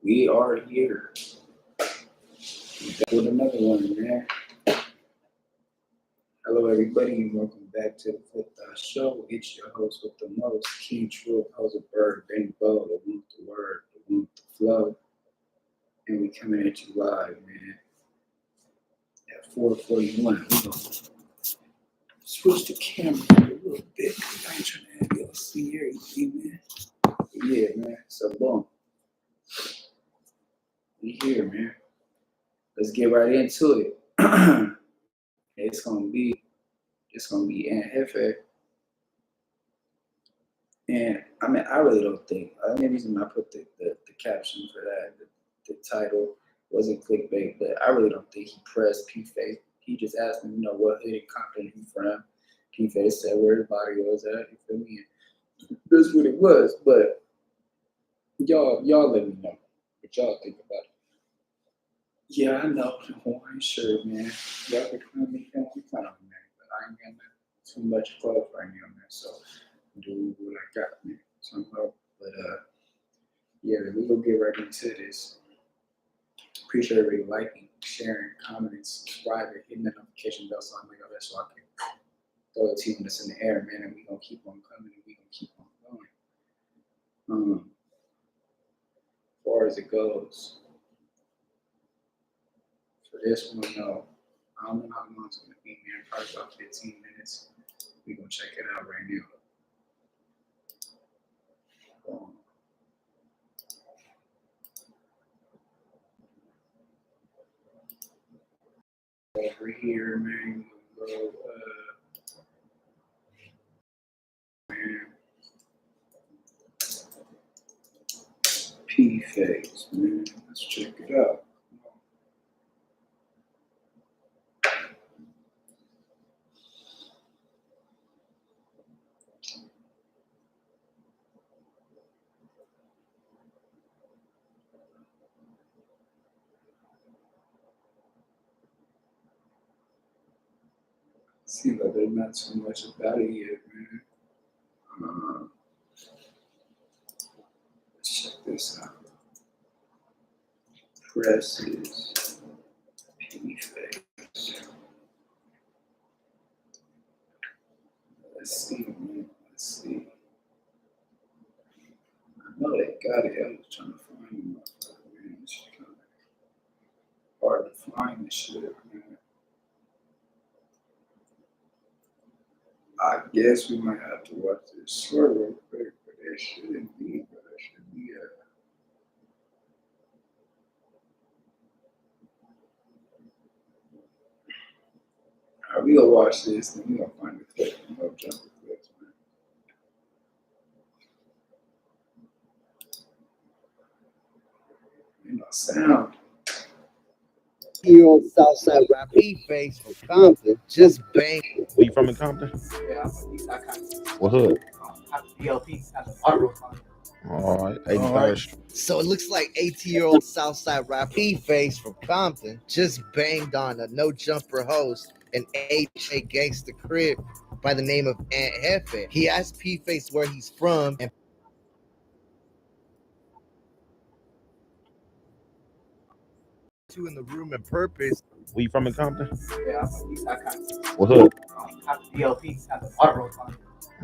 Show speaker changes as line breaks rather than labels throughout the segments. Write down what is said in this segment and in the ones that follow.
We are here. We back with another one, man. Hello, everybody, and welcome back to the Flip Thought Show. It's your host with the most, King Truth, Bird, Benny Bo, the one with the word, the one with the flow. And we coming at you live, man, at 4:41. We're going to switch the camera a little bit because I ain't trying to have y'all see everything, man. But yeah, man, so boom. We here, man. Let's get right into it. It's gonna be JEFE. And I mean, I really don't think. The only reason I put the caption for that, the title, wasn't clickbait, but I really don't think he pressed Pface. He just asked him, what hood in Compton he from. Pface said where his body was at. You feel me? That's what it was. But y'all let me know what y'all think about it. Yeah, I know the Hawaiian shirt, man. Y'all can clown me, man, but I ain't got too much clothes right now, man. So do what I got, man. Somehow. But yeah, we gonna get right into this. Appreciate everybody liking, sharing, commenting, subscribing, hitting the notification bell so I make all that so I can throw it to you when it's in the air, man, and we gonna keep on coming and we gonna keep on going. As far as it goes, for this one, no. I don't know how long it's gonna be, man. Probably about 15 minutes. We gonna check it out right now. Over here, man. Pface, man. Let's check it out. Seems like there's not too much about it yet, man. Let's check this out. Presses, Pface. Let's see, man. Let's see. I know they got it. I was trying to find them, man. It's kind of hard to find this shit, man. I guess we might have to watch this short real quick, but that shouldn't be. Alright, we gonna watch this, and we gonna find the clip and no jump the clips, man. Sound.
Year-old Southside rapper Pface from Compton just banged.
Where you from in Compton?
Yeah, I'm from East Compton.
What hood?
BLP, Auto.
All right, 83rd Street.
So it looks like 18-year-old Southside rapper Pface from Compton just banged on a no jumper host in HA Gangsta crib by the name of JEFE. He asked Pface where he's from and two in the room and purpose.
Where you from in Compton?
Yeah, I'm from East Compton.
What hood?
BLP, Auto.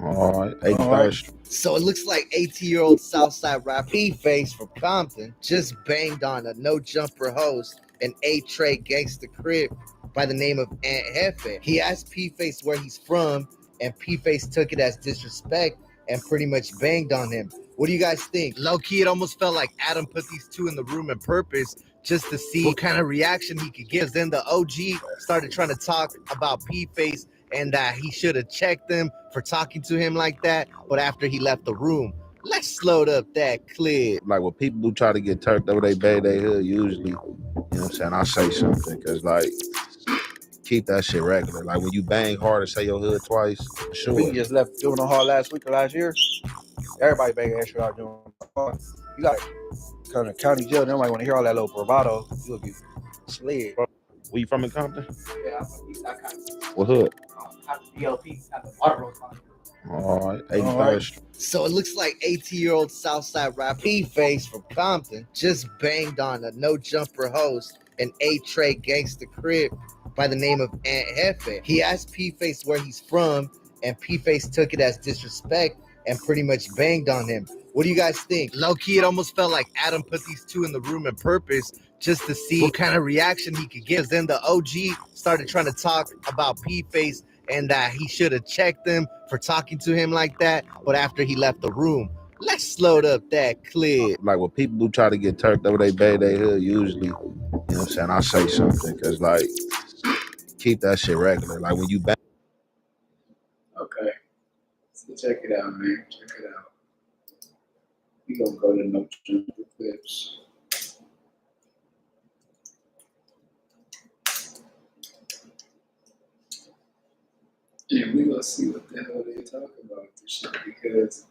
All right, 83rd Street.
So it looks like 18-year-old Southside rapper Pface from Compton just banged on a no jumper host in HA Gangsta crib by the name of JEFE. He asked Pface where he's from, and Pface took it as disrespect and pretty much banged on him. What do you guys think? Low-key, it almost felt like Adam put these two in the room on purpose just to see what kind of reaction he could give. Then the OG started trying to talk about Pface and that he should have checked him for talking to him like that, but after he left the room. Let's load up that clip.
Like when people who try to get turned over they bang they hood, usually, you know what I'm saying, I say something, because like, keep that shit regular. Like when you bang hard and say your hood twice, sure.
We just left doing the hall last week or last year. Everybody banging that shit out doing hard. You got to come to county jail. Nobody want to hear all that little bravado. You'll get slid.
Where you from in Compton?
Yeah, I'm from East Compton.
What hood?
BLP, Auto.
All right,
All
83rd
right.
Street.
So it looks like 18-year-old Southside rapper Pface from Compton just banged on a no jumper host in A-Tray gangsta crib by the name of Jefe. He asked Pface where he's from, and Pface took it as disrespect and pretty much banged on him. What do you guys think? Low-key, it almost felt like Adam put these two in the room on purpose just to see what kind of reaction he could give. Then the OG started trying to talk about Pface and that he should have checked him for talking to him like that, but after he left the room. Let's load up that clip.
Like when people who try to get turned over they bang they hood, usually, you know what I'm saying, I say something because like keep that shit regular. Like when you bang.
Okay. So check it out, man. Check it out. We gonna go to no jumper clips. And we gonna see what the hell they talk about this shit because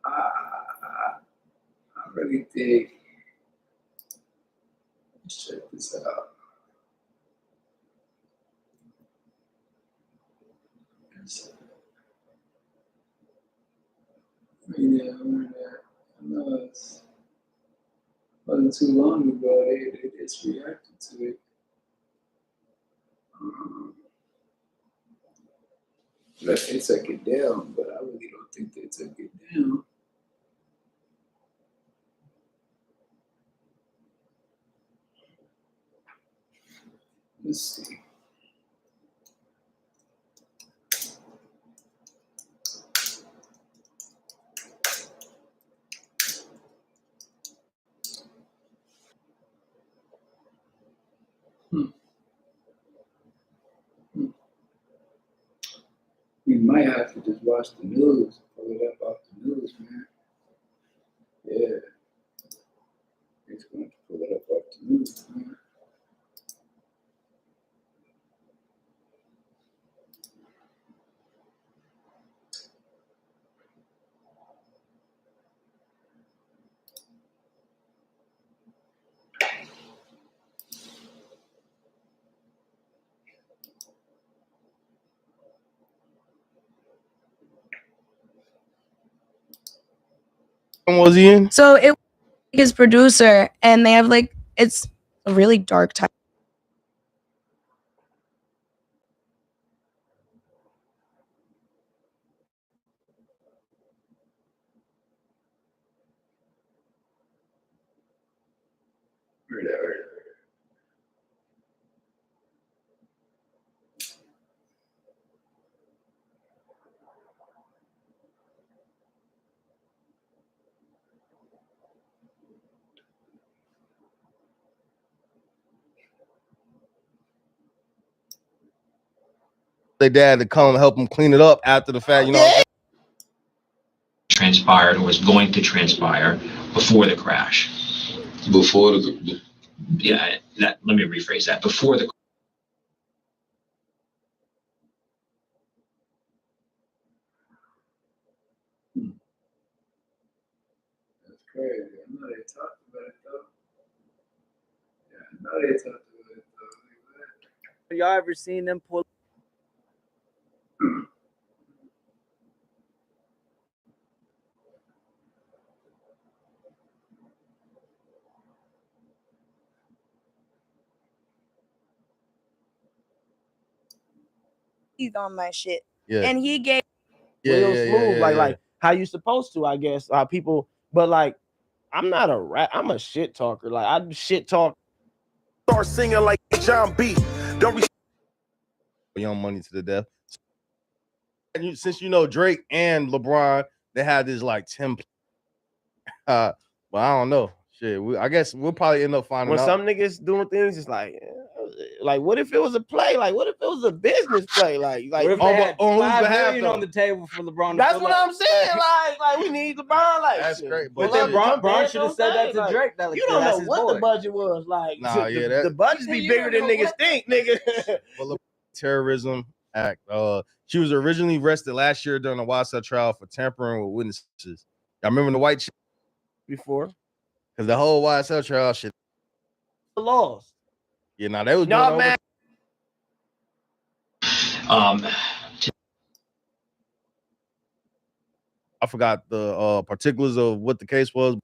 I really think. Let's check this out. Yeah, I remember that. I know it wasn't too long ago. They just reacted to it. But they took it down, but I really don't think they took it down. Let's see. We might have to just watch the news, pull it up off the news, man. Yeah. It's going to pull it up off the news, man.
Was he in?
So it was his producer, and they have like it's a really dark time.
Heard that, heard that.
Their dad to come help him clean it up after the fact, you know.
Transpired or was going to transpire before the crash.
Before the
Yeah, let me rephrase that. Before the
That's crazy. I know they talked about it, though. Yeah, I know they talked about it, though.
Y'all ever seen them pull?
He's on my shit,
Yeah.
and he gave
Real smooth, like how you supposed to, I guess. People, but like I'm not a rap. I'm a shit talker. Like I shit talk.
Start singing like John B. Don't
Young Money to the death. And since you know Drake and LeBron, they had this like template. But I don't know. Shit, I guess we'll probably end up finding
when
out.
some niggas doing things, it's like what if it was a play? Like what if it was a business play? Like
What if
on
they had
whose
$5
behalf,
million
though?
on the table for LeBron? To
that's
pull
what
up?
I'm saying. Like we need LeBron. Like
That's
shit.
great,
But
but
then
look,
Bron should have said that to
Like,
Drake. That like,
you don't
that's
know
his
what
boy.
the budget was. Like
Nah, yeah,
the budgets be
You
bigger
don't
than
know
niggas think, nigga.
but look, terrorism act. She was originally arrested last year during a YSL trial for tampering with witnesses. I remember the white shit
Before
because the whole YSL trial shit.
lost.
Yeah, now they was
No,
doing
man.
over. I forgot the particulars of what the case was.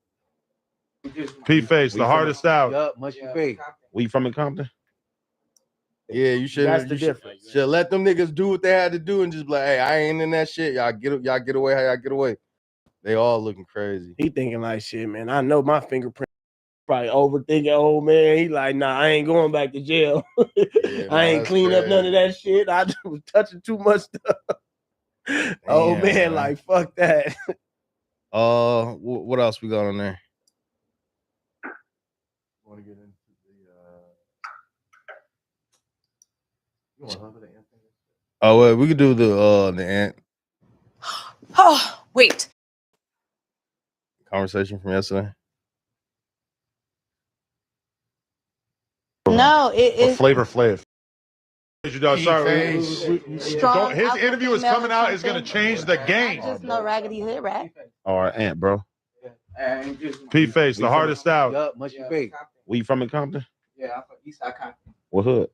Pface, the hardest out.
Yup, mushy face.
We from in Compton?
Yeah, you should.
That's the
You
difference.
should let them niggas do what they had to do and just be like, hey, I ain't in that shit. Y'all get away how y'all get away. They all looking crazy.
He thinking like shit, man. I know my fingerprint. Probably overthinking, old man. He like, nah, I ain't going back to jail.
Yeah,
I ain't clean up none of that shit. I was touching too much stuff. Oh man, like fuck that.
What else we got on there? Want to get into the Oh well, we could do the ant
Oh, wait.
conversation from yesterday.
No, it
Or
is
Flavor Flav.
Sorry,
strong.
His interview is coming out. Is going to
something.
change the game.
Just no raggedy hood rat.
All right, Ant, bro. Pface, the hardest out.
Yup, mushy face.
We from in Compton?
Yeah, I'm from Eastside Compton.
What hood?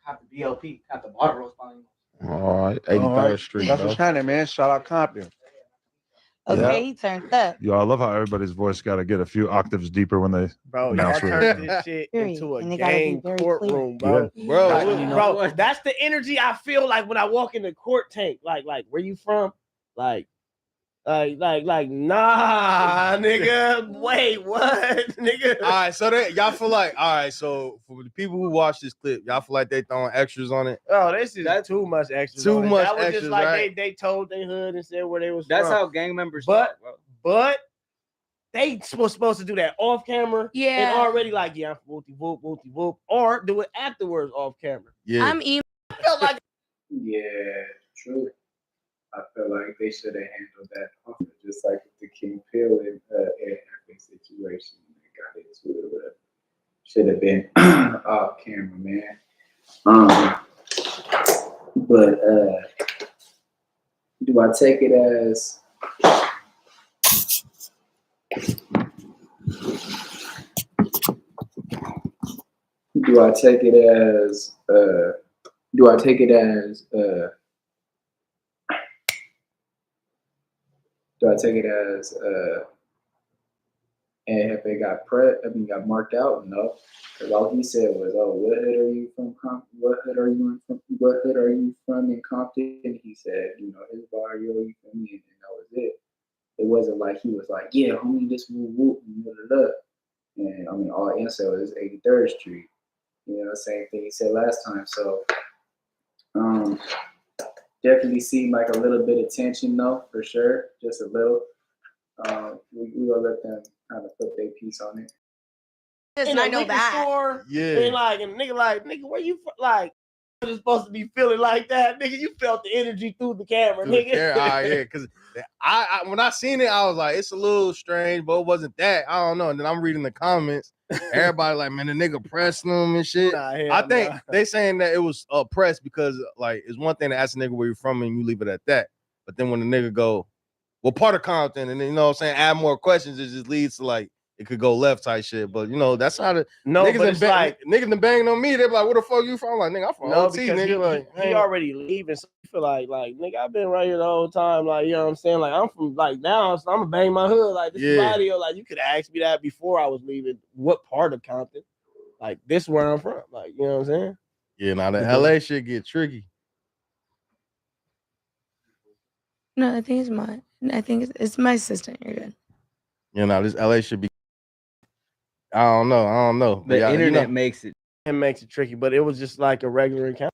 Compton BLP, Compton Water Rose Volume.
All right, 83rd Street,
That's
bro.
what's happening, man. Shout out Compton.
Okay, he turned up.
Yo, I love how everybody's voice got to get a few octaves deeper when they
Bro, y'all
announce where
turned this shit into a
And they gotta be
gang
very
courtroom,
clear.
bro.
Bro,
Like,
you know
bro,
what?
that's the energy I feel like when I walk in the court tank. Like, where you from? Like, nah, nigga. Wait, what, nigga?
All right, so y'all feel like, all right, so for the people who watch this clip, y'all feel like they throwing extras on it?
Oh, this is too much extra.
Too much
That was
extras,
just like
right?
they told their hood and said where they was
That's
from.
how gang members
But
talk, bro.
But they supposed to do that off camera,
Yeah.
and already like, yeah, I'm whoopty whoop, or do it afterwards off camera.
Yeah,
I'm even.
I felt like
Yeah, true. I feel like they should have handled that offer, just like with the King Pill and Epic situation. They got into it, whatever. Should have been off camera, man. But do I take it as do I take it as and if they got got marked out? No, because all he said was, "Oh, what hood are you from? What hood are you from? What hood are you from in Compton?" And he said, "You know, his barrio, you feel me?" And that was it. It wasn't like he was like, "Yeah, homie, this whoop whoop," and blah, blah, blah. And I mean, all incel is 83rd Street. You know, same thing he said last time. So, definitely seemed like a little bit of tension, though, for sure, just a little. We gonna let them kind of put their piece on it.
in a liquor store,
Yeah.
and nigga, where you from? Like, you're supposed to be feeling like that, nigga. You felt the energy through the camera,
through the
nigga.
camera. Yeah, because I when I seen it, I was like, it's a little strange, but it wasn't that. I don't know. And then I'm reading the comments. Everybody like, man, the nigga pressed them and shit.
Nah, hell
I think
nah.
they saying that it was pressed because like it's one thing to ask a nigga where you from and you leave it at that. But then when the nigga go, well, part of Compton, and then you know what I'm saying, add more questions, it just leads to like it could go left type shit. But you know, that's how the niggas been banging on me. They're like, where the fuck you from? I'm like, nigga, I'm from
No,
OT,
because
nigga.
he already leaving. So you feel like nigga, I've been right here the whole time. Like, you know what I'm saying? Like, I'm from like now, so I'm gonna bang my hood. Like, this is audio. Like, you could have asked me that before I was leaving. What part of Compton? Like, this is where I'm from. Like, you know what I'm saying?
Yeah, now the LA shit get tricky.
No, I think it's mine. I think it's my assistant. You're good.
You know, this LA should be. I don't know.
The internet makes it.
It makes it tricky, but it was just like a regular encounter.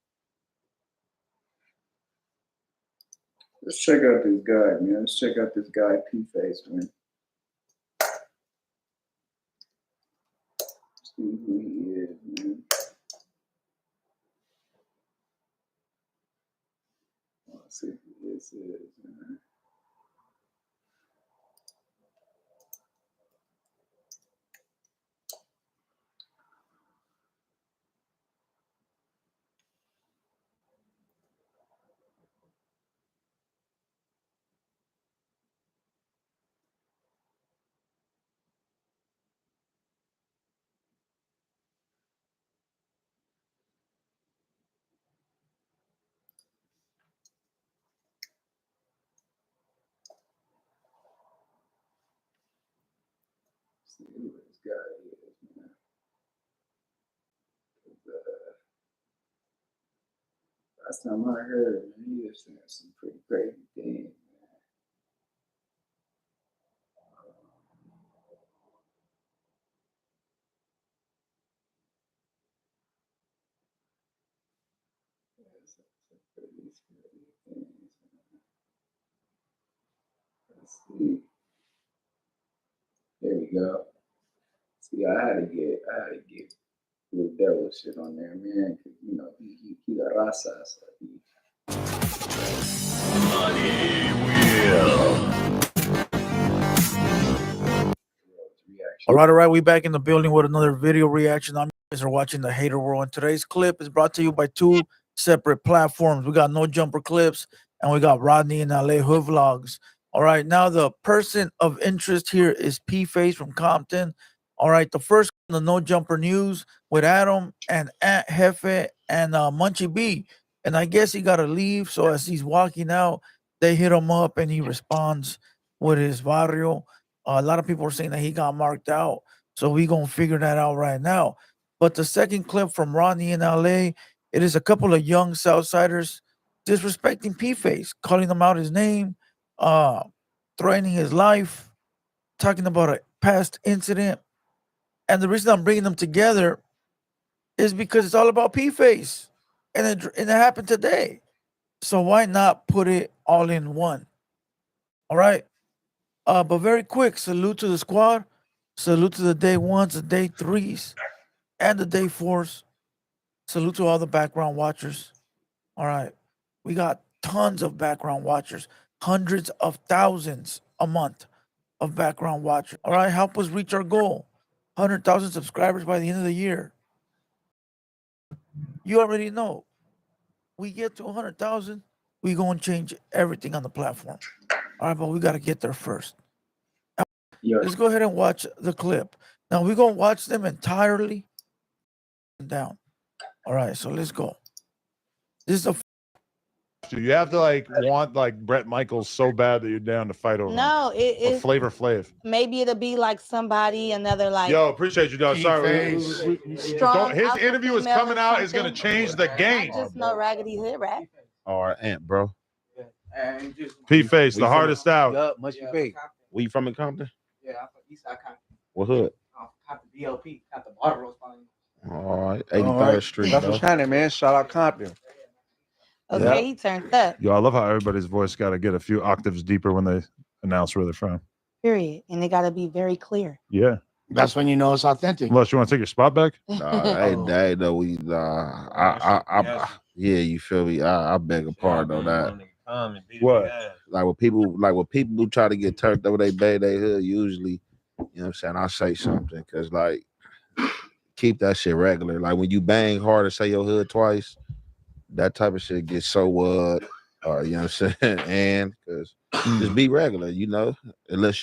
Let's check out this guy, man. Let's check out this guy, Pface, man. See who he is, man. Let's see who this is, man. see who this guy is, man. Last time I heard him, he was saying some pretty crazy things. Let's see. There we go. See, I had to get Blue Devil shit on there, man, because you know he got raza, so he.
All right. We back in the building with another video reaction. I'm you guys are watching the Hater World. And today's clip is brought to you by two separate platforms. We got No Jumper Clips and we got Rodney and LA Hood Vlogs. All right, now the person of interest here is Pface from Compton. All right, the first the No Jumper News with Adam and Aunt Jefe and Munchie B. And I guess he got to leave. So as he's walking out, they hit him up and he responds with his barrio. A lot of people are saying that he got marked out. So we going to figure that out right now. But the second clip from Rodney in LA, it is a couple of young Southsiders disrespecting Pface, calling him out his name, threatening his life, talking about a past incident. And the reason I'm bringing them together is because it's all about Pface. And it happened today. So why not put it all in one? All right. But very quick, salute to the squad. Salute to the day ones, the day threes, and the day fours. Salute to all the background watchers. All right. We got tons of background watchers, hundreds of thousands a month of background watchers. All right. Help us reach our goal 100,000 subscribers by the end of the year. You already know. We get to 100,000, we going to change everything on the platform. All right. But we got to get there first. Let's go ahead and watch the clip. Now we're gonna watch them entirely down. All right, so let's go. This is a
You have to like want like Brett Michaels so bad that you're down to fight over him.
No,
Or Flavor Flav.
maybe it'll be like somebody, another like
Yo, appreciate you, dog. Sorry.
strong
His
alpha
interview is
female
coming
or
out. It's gonna
something.
change the game.
Not just no raggedy hood rat.
All right, Aunt, bro.
Pface, the
from
hardest out.
Yup, much you pay.
Where you from in Compton?
Yeah, I'm from Eastside Compton.
What hood?
Cop the BLP, cop the bottle roast volume.
All right,
All
83rd
right.
Street.
That's
though.
what's happening, man. Shout out Compton.
Okay,
Yeah.
he turned up.
Yo, I love how everybody's voice got to get a few octaves deeper when they announce where they're from.
Period. And they gotta be very clear.
Yeah.
That's when you know it's authentic.
Unless you want to take your spot back.
Hey, though we, yeah, you feel me? I beg a pardon on that.
What?
Like when people who try to get turned over they bag they hood, usually, you know what I'm saying? I say something because like keep that shit regular. Like when you bang hard and say your hood twice, that type of shit gets so you know what I'm saying? And because just be regular, you know, unless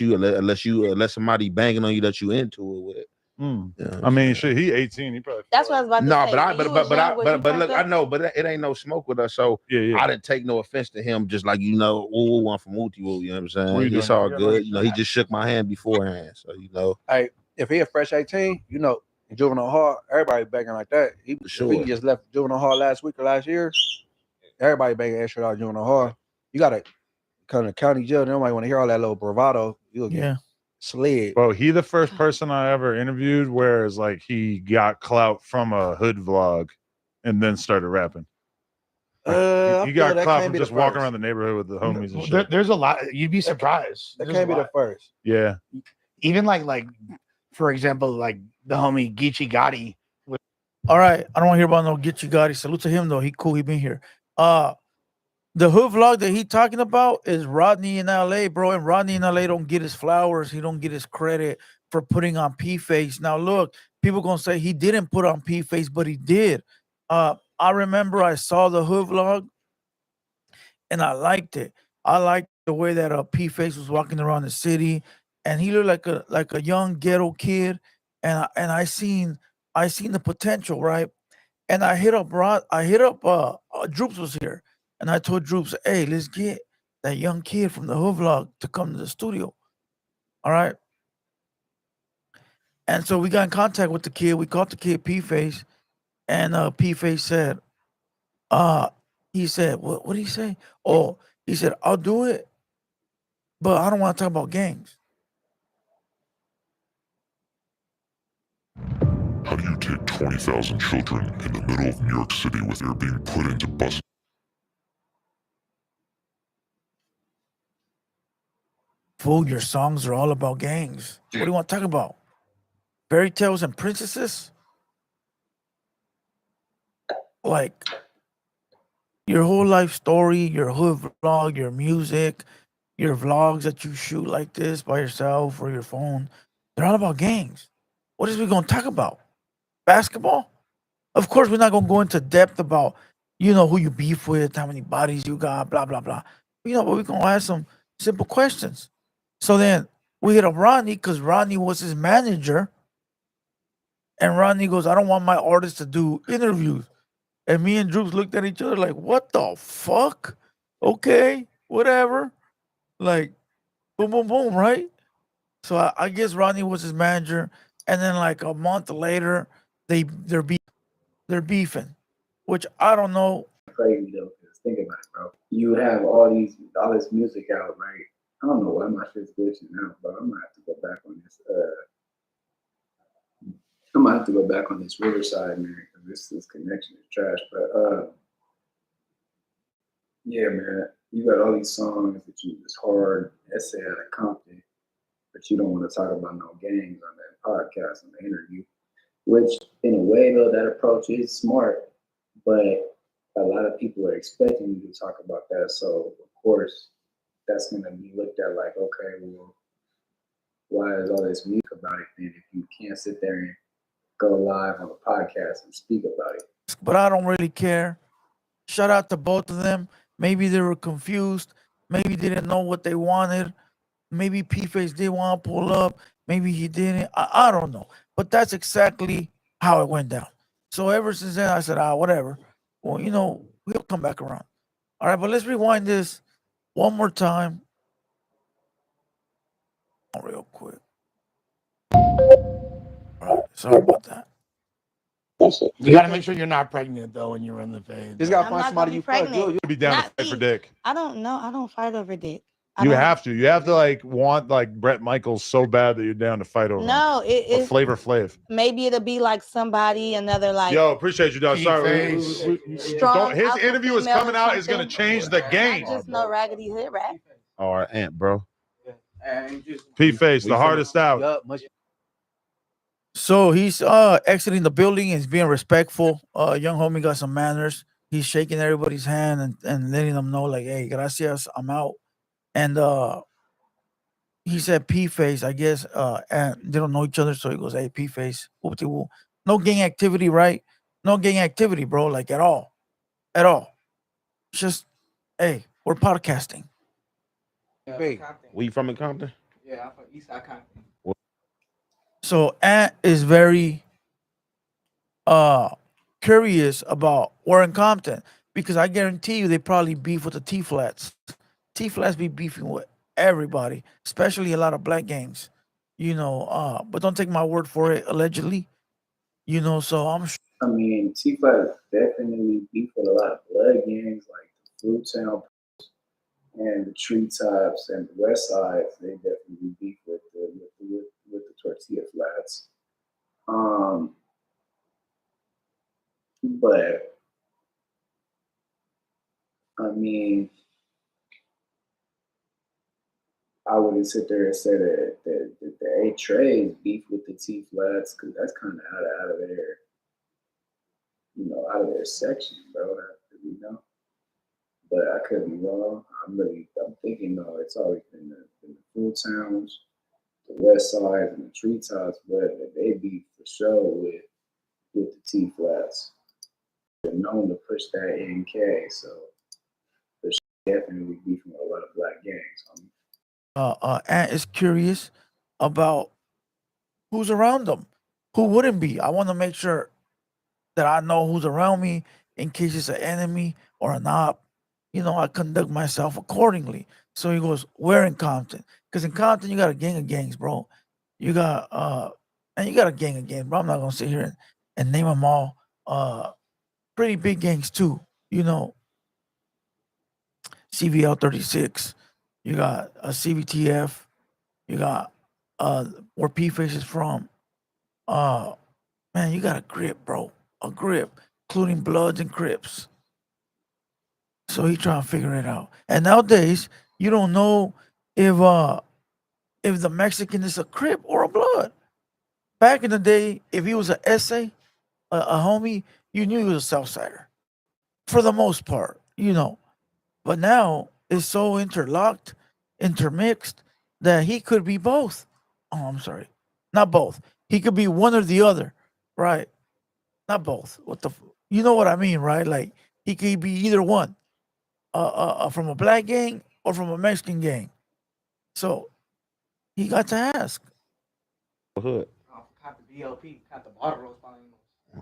somebody banging on you that you into it with. You know
I mean, shit, he 18. He probably.
That's what I was about to
no,
say.
but look, I know, but it ain't no smoke with us, so
yeah.
I didn't take no offense to him. Just like you know, one from Wooty Woo, you know what I'm saying?
What you
It's
doing?
all good. You know, he just shook my hand beforehand, so you know.
Hey, if he a fresh 18, you know, in juvenile hall, everybody banging like that. If he just left juvenile hall last week or last year, everybody banging extra out of juvenile hall. You gotta come to county jail. Nobody want to hear all that little bravado. You'll get slid.
Well, he the first person I ever interviewed where it's like he got clout from a hood vlog and then started rapping. He got clout from just walking around the neighborhood with the homies and shit.
There's a lot. You'd be surprised.
That can't be the first.
Yeah.
Even like for example, like the homie Geechee Gotti.
all right. I don't want to hear about no Get You Gotti. Salute to him though. He cool. He been here. The hood vlog that he talking about is Rodney in LA, bro. And Rodney in LA don't get his flowers. He don't get his credit for putting on Pface. Now look, people gonna say he didn't put on Pface, but he did. I remember I saw the hood vlog and I liked it. I liked the way that Pface was walking around the city, and he looked like a young ghetto kid. And I seen the potential, right? And I hit up Droops was here. And I told Droops, hey, let's get that young kid from the hood vlog to come to the studio. All right. And so we got in contact with the kid. We called the kid Pface, and Pface said, he said, what did he say? Oh, he said, I'll do it, but I don't want to talk about gangs.
How do you take 20,000 children in the middle of New York City with air being put into buses?
Fool, your songs are all about gangs. What do you want to talk about? Fairy tales and princesses? Like, your whole life story, your hood vlog, your music, your vlogs that you shoot like this by yourself or your phone, they're all about gangs. What is we gonna talk about? Basketball? Of course, we're not gonna go into depth about, who you beef with, how many bodies you got, blah blah blah. But we're gonna ask some simple questions. So then we hit up Ronnie because Ronnie was his manager, and Ronnie goes, "I don't want my artists to do interviews." And me and Droops looked at each other like, "What the fuck? Okay, whatever." Like, boom, boom, boom, right? So I guess Ronnie was his manager, and then like a month later, they're beefing, which I don't know.
Crazy though, because think about it, bro. You have all this music out, right? I don't know why my shit's glitching out, but I'm gonna have to go back on this. I'm gonna have to go back on this Riverside, man, because this connection is trash. But yeah, man, you got all these songs that it's hard essay out of Compton, but you don't want to talk about no gangs on that podcast, on the interview. Which, in a way, though, that approach is smart, but a lot of people are expecting you to talk about that. So, of course, that's going to be looked at like, okay, well, why is all this music about it then if you can't sit there and go live on a podcast and speak about it?
But I don't really care. Shout out to both of them. Maybe they were confused. Maybe they didn't know what they wanted. Maybe P-Face did want to pull up. Maybe he didn't. I don't know. But that's exactly how it went down. So ever since then, I said, whatever. Well, we'll come back around. All right, but let's rewind this one more time. Real quick. All right, sorry about that.
You gotta make sure you're not pregnant though when you're in the phase.
Just gotta
I'm
find
not
somebody
gonna
you
be
fuck
pregnant.
good.
You'll be down to
Not
fight for
me.
dick.
I don't know. I don't fight over dick.
You have to. You have to like want like Brett Michaels so bad that you're down to fight over him.
No, it's
Flavor Flav.
maybe it'll be like somebody, another like
Yo, appreciate you, dog. Sorry.
P-Face.
strong
His
alpha
interview is
female
coming
or
out. It's gonna
something.
change the game.
Not just no raggedy hood rat.
All right, Ant, bro.
P-Face, the hardest out.
So he's exiting the building and he's being respectful. Young homie got some manners. He's shaking everybody's hand and letting them know, like, hey, gracias, I'm out. And he said P-Face, I guess, and they don't know each other, so he goes, hey, P-Face, whoop-de-whoop. No gang activity, right? No gang activity, bro, like at all. At all. Just, hey, we're podcasting.
Where
you from in Compton?
Yeah, I'm from East Side Compton.
So Ant is very curious about Warren Compton because I guarantee you they probably beef with the T Flats. T Flats be beefing with everybody, especially a lot of black gangs. But don't take my word for it, allegedly. So I'm sure.
I mean, T-Flat definitely beef with a lot of blood gangs like the Fruit Town and the Treetops and the West Sides. They definitely beef with the Tortilla Flats. But I mean, I wouldn't sit there and say that the A Trays beef with the T Flats because that's kind of out of their, out of their section, bro. But I could be wrong. I'm thinking no, it's always been the Food Towns, the West Side, and the Treetops, but they beef for sure with the T Flats. They're known to push that NK, so they're definitely beefing with a lot of black gangs.
Ant is curious about who's around them. Who wouldn't be? I want to make sure that I know who's around me in case it's an enemy or an op. I conduct myself accordingly. So he goes, where in Compton? Because in Compton, you got a gang of gangs, bro. You got And you got a gang again, bro. I'm not gonna sit here and name them all. Pretty big gangs too. You know, CVL 36. You got a CVTF. You got where Pface is from. Uh, man, you got a grip, bro. A grip, including Bloods and Crips. So he trying to figure it out. And nowadays, you don't know if the Mexican is a Crip or a Blood. Back in the day, if he was an essay, a homie, you knew he was a Southsider. For the most part, you know. But now it's so interlocked, intermixed, that he could be both. Oh, I'm sorry. Not both. He could be one or the other. Right. Not both. You know what I mean, right? Like he could be either one. From a black gang or from a Mexican gang. So he got to ask.
Hood.
Caught the BLP, caught the bottle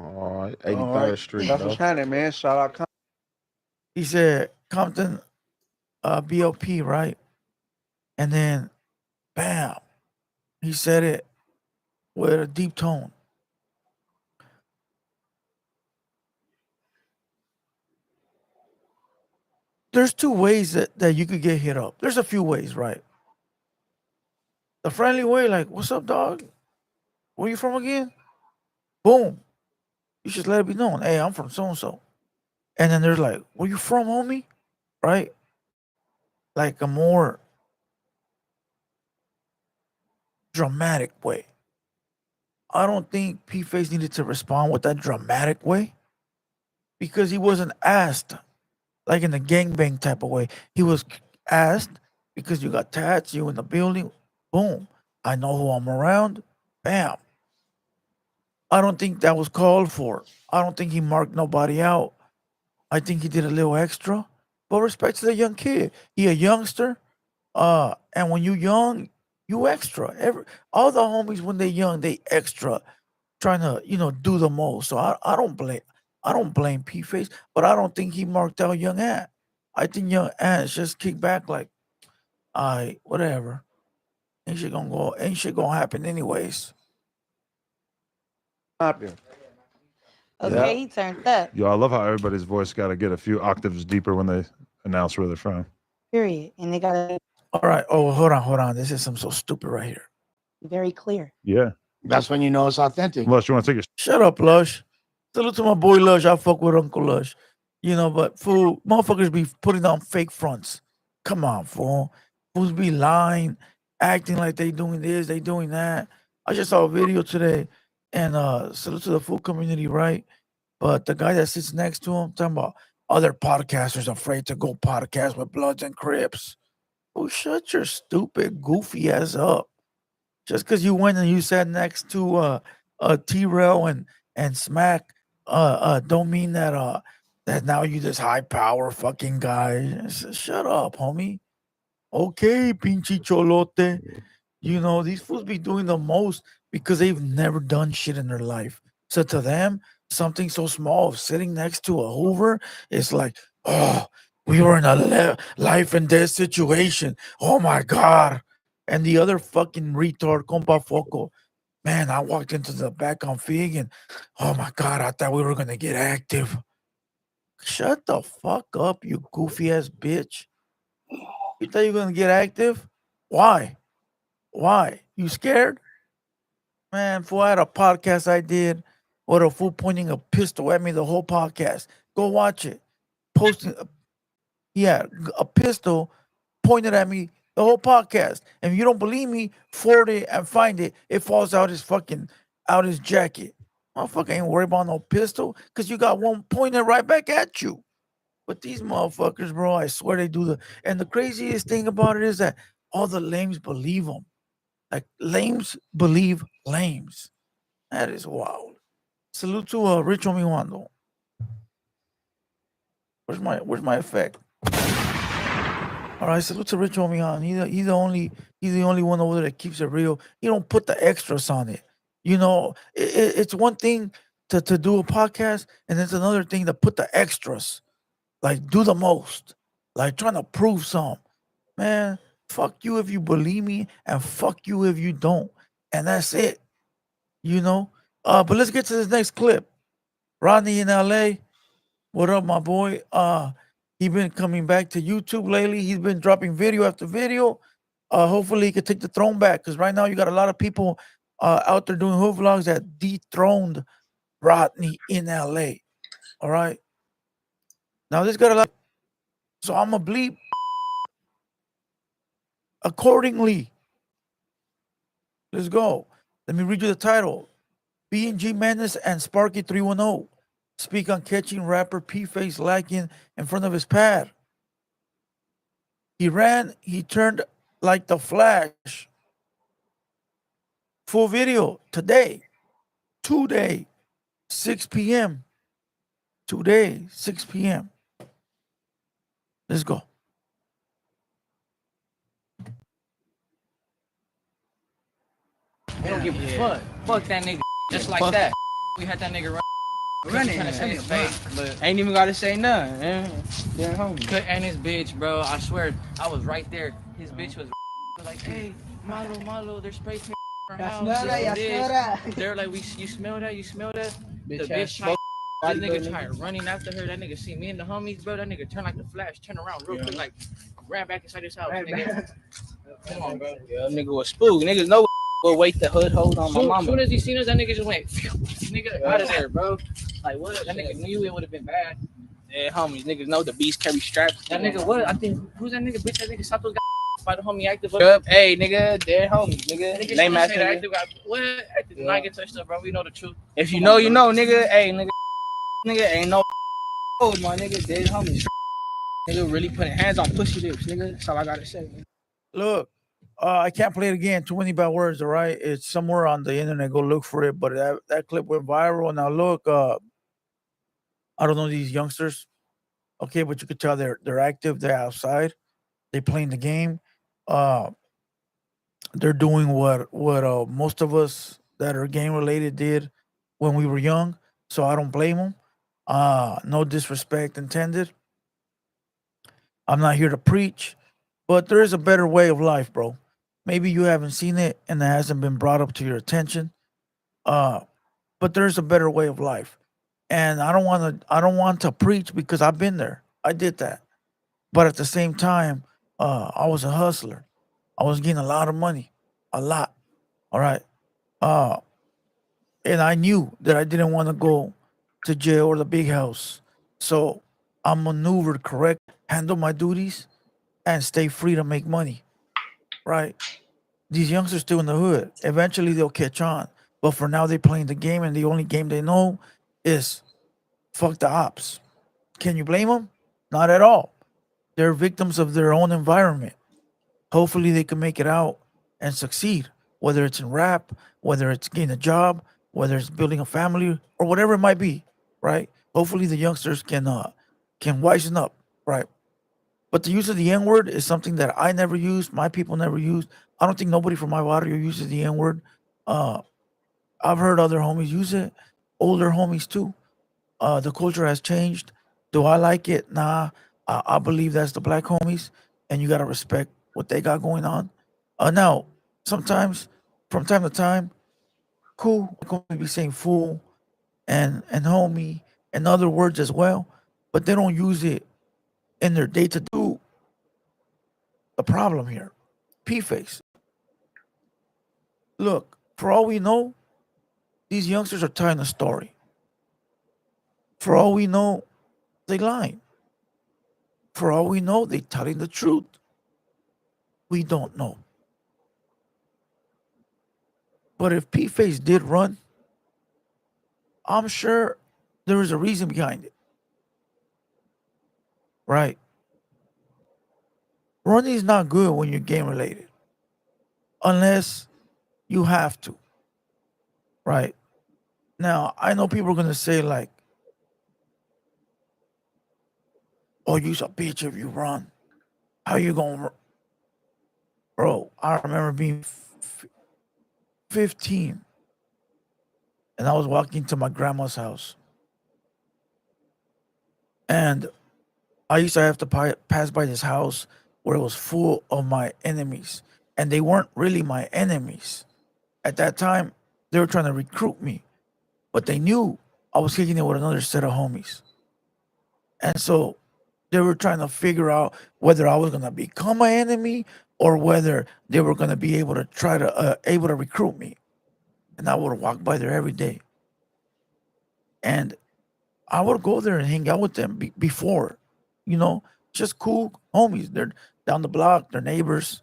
All right,
All
83rd
right.
Street.
That's
though.
what's happening, man. Shout out.
He said Compton BLP, right? And then bam, he said it with a deep tone. There's two ways that you could get hit up. There's a few ways, right? The friendly way, like, what's up, dog? Where you from again? Boom. You just let it be known. Hey, I'm from so and so. And then there's like, where you from, homie? Right? Like a more dramatic way. I don't think Pface needed to respond with that dramatic way because he wasn't asked like in the gangbang type of way. He was asked because you got tats, you in the building, boom. I know who I'm around, bam. I don't think that was called for. I don't think he marked nobody out. I think he did a little extra. But respect to the young kid. He a youngster. And when you young, you extra. All the homies when they young, they extra, trying to do the most. So I don't blame Pface, but I don't think he marked out young Ant. I think young Ant just kick back like, I whatever. Ain't shit gonna happen anyways.
Happen.
Okay, he turned up.
Yo, I love how everybody's voice got to get a few octaves deeper when they announce where they're from.
Period. And they got to
All right. Oh, hold on. This is something so stupid right here.
very clear.
Yeah.
That's when you know it's authentic.
Unless you want to take a
Shut up, Lush. Salute to my boy Lush. I fuck with Uncle Lush. But fool, motherfuckers be putting on fake fronts. Come on, fool. Fools be lying, acting like they doing this, they doing that. I just saw a video today, and salute to the food community, right? But the guy that sits next to him talking about other podcasters afraid to go podcast with Bloods and Crips. Oh, shut your stupid, goofy ass up. Just because you went and you sat next to T-Rail and Smack, don't mean that now you this high power fucking guy. Shut up, homie. Okay, pinche cholote. These fools be doing the most because they've never done shit in their life. So to them, something so small of sitting next to a Hoover is like, oh, we were in a life and death situation. Oh my God. And the other fucking retard, compa foco, man, I walked into the back on Fig and, oh my God, I thought we were going to get active. Shut the fuck up, you goofy ass bitch. You thought you were going to get active? Why? Why? You scared? Man, fool, I had a podcast I did with a fool pointing a pistol at me the whole podcast. Go watch it. Posting, a pistol pointed at me the whole podcast. And if you don't believe me, forward it and find it. It falls out his jacket. Motherfucker ain't worried about no pistol because you got one pointed right back at you. But these motherfuckers, bro, I swear they do and the craziest thing about it is that all the lames believe them. Like lames believe lames. That is wild. Salute to Rich Homie Wando. Where's my effect? All right, salute to Rich Homie Han. He's the only one over there that keeps it real. He don't put the extras on it. It's one thing to do a podcast, and it's another thing to put the extras. Like do the most. Like trying to prove something. Man, fuck you if you believe me, and fuck you if you don't. And that's it. you know. But let's get to this next clip. Rodney in LA. What up, my boy? He been coming back to YouTube lately. He's been dropping video after video. Hopefully he could take the throne back, because right now you got a lot of people out there doing hood vlogs that dethroned Rodney in LA. All right. Now this got a lot. So I'm gonna bleep accordingly. Let's go. Let me read you the title. B&G Menace and Sparky 310 speak on catching rapper Pface lacking in front of his pad. He ran, he turned like the Flash. Full video today, 6 p.m. Today, 6 p.m. Let's go.
We don't give a fuck. Fuck that nigga. Just like
Fuck
that. We had that nigga running in his face, but
Ain't even gotta say nothing, man. Yeah, homie.
and his bitch, bro. I swear, I was right there. His bitch was like, "Hey, Malo, there's spray paint in our house." They're like, you smell that? You smell that? The bitch tried. This nigga tried running after her. That nigga see me and the homies, bro. That nigga turned like the Flash, turn around real quick, like ran back inside his house. Nigga. Come on, bro.
Yeah, nigga was spooked. Niggas know we'll wait the hood hold on my mama.
As soon as he seen us, that nigga just went, nigga, out of there, bro. Like, what? That nigga knew it would have been bad.
Yeah, homies. Niggas know the beast carry straps.
That nigga, what? I think, who's that nigga, bitch? That nigga Sato's got by the homie active.
Up. Hey, nigga, dead homies, nigga. Name
after
after
active got, what? Active did not get touched up, bro. We know the truth.
If you know, you know, nigga. Hey, nigga ain't no my nigga, dead homies. Nigga really putting hands on pussy lips, nigga. That's all I gotta say.
Look, I can't play it again. Too many bad words, all right? It's somewhere on the internet. Go look for it. But that clip went viral. Now look, I don't know these youngsters. Okay, but you could tell they're active, they're outside, they playing the game. They're doing what most of us that are game related did when we were young. So I don't blame them. No disrespect intended. I'm not here to preach, but there is a better way of life, bro. Maybe you haven't seen it and it hasn't been brought up to your attention. But there's a better way of life. And I don't want to preach because I've been there. I did that. But at the same time, I was a hustler. I was getting a lot of money. A lot. All right. And I knew that I didn't want to go to jail or the big house. So I maneuvered correct, handle my duties, and stay free to make money. Right? These youngsters still in the hood. Eventually they'll catch on. But for now, they're playing the game, and the only game they know is fuck the ops. Can you blame them? Not at all. They're victims of their own environment. Hopefully they can make it out and succeed, whether it's in rap, whether it's getting a job, whether it's building a family, or whatever it might be, right? Hopefully the youngsters can wisen up, right? But the use of the N-word is something that I never used, my people never used. I don't think nobody from my barrio uses the N-word. I've heard other homies use it, older homies too. The culture has changed. Do I like it? Nah. I believe that's the black homies, and you gotta respect what they got going on. Now, sometimes, from time to time, cool, I'm going to be saying fool and homie and other words as well, but they don't use it in their day to do. The problem here, Pface. Look, for all we know, these youngsters are telling a story. For all we know, they lying. For all we know, they telling the truth. We don't know. But if Pface did run, I'm sure there is a reason behind it. Right? Running is not good when you're game related. Unless you have to. Right? Now, I know people are gonna say like, oh, you's a bitch if you run. How you gonna Bro, I remember being 15 and I was walking to my grandma's house. And I used to have to pass by this house where it was full of my enemies. And they weren't really my enemies. At that time, they were trying to recruit me, but they knew I was kicking it with another set of homies. And so they were trying to figure out whether I was going to become my enemy or whether they were going to be able to try to able to recruit me. And I would walk by there every day. And I would go there and hang out with them before, you know, just cool homies. They're down the block, they're neighbors,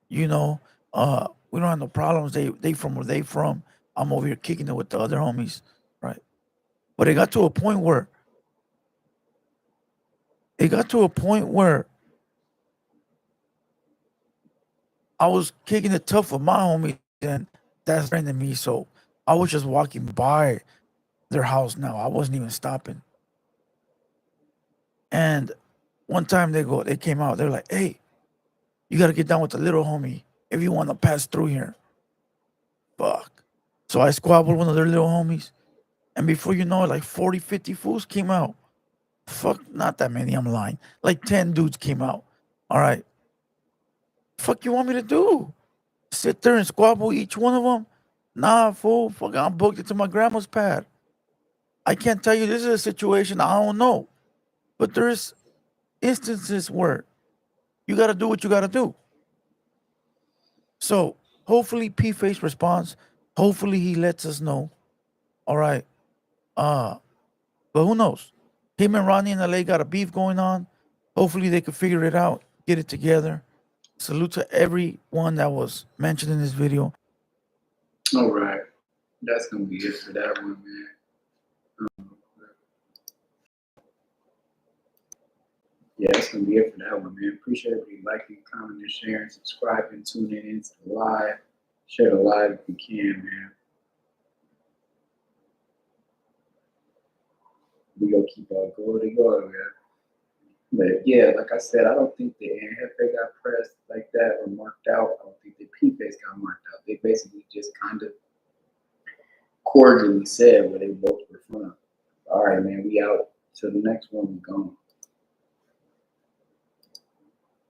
you know. We don't have no problems. They from where they from. I'm over here kicking it with the other homies, right? But it got to a point where I was kicking it tough with my homies, and that's threatening me. So I was just walking by their house now. I wasn't even stopping. And one time they came out, they're like, hey, you gotta get down with the little homie if you wanna pass through here. Fuck. So I squabbled one of their little homies. And before you know it, like 40, 50 fools came out. Fuck, not that many, I'm lying. Like 10 dudes came out. All right. Fuck you want me to do? Sit there and squabble each one of them? Nah, fool. Fuck, I'm booked into my grandma's pad. I can't tell you this is a situation I don't know. But there's instances where you gotta do what you gotta do. So hopefully Pface responds. Hopefully he lets us know. All right. But who knows? Him and Ronnie in LA got a beef going on. Hopefully they can figure it out, get it together. Salute to everyone that was mentioned in this video.
All right. That's gonna be it for that one, man. Yeah, that's gonna be it for that one, man. Appreciate everybody liking, commenting, sharing, subscribing, tuning in to the live. Share the live if you can, man. We gonna keep on going, man. But yeah, like I said, I don't think the JEFE got pressed like that or marked out. I don't think the Pface got marked out. They basically just kind of cordially said where they both were from. All right, man, we out. Till the next one, we gone.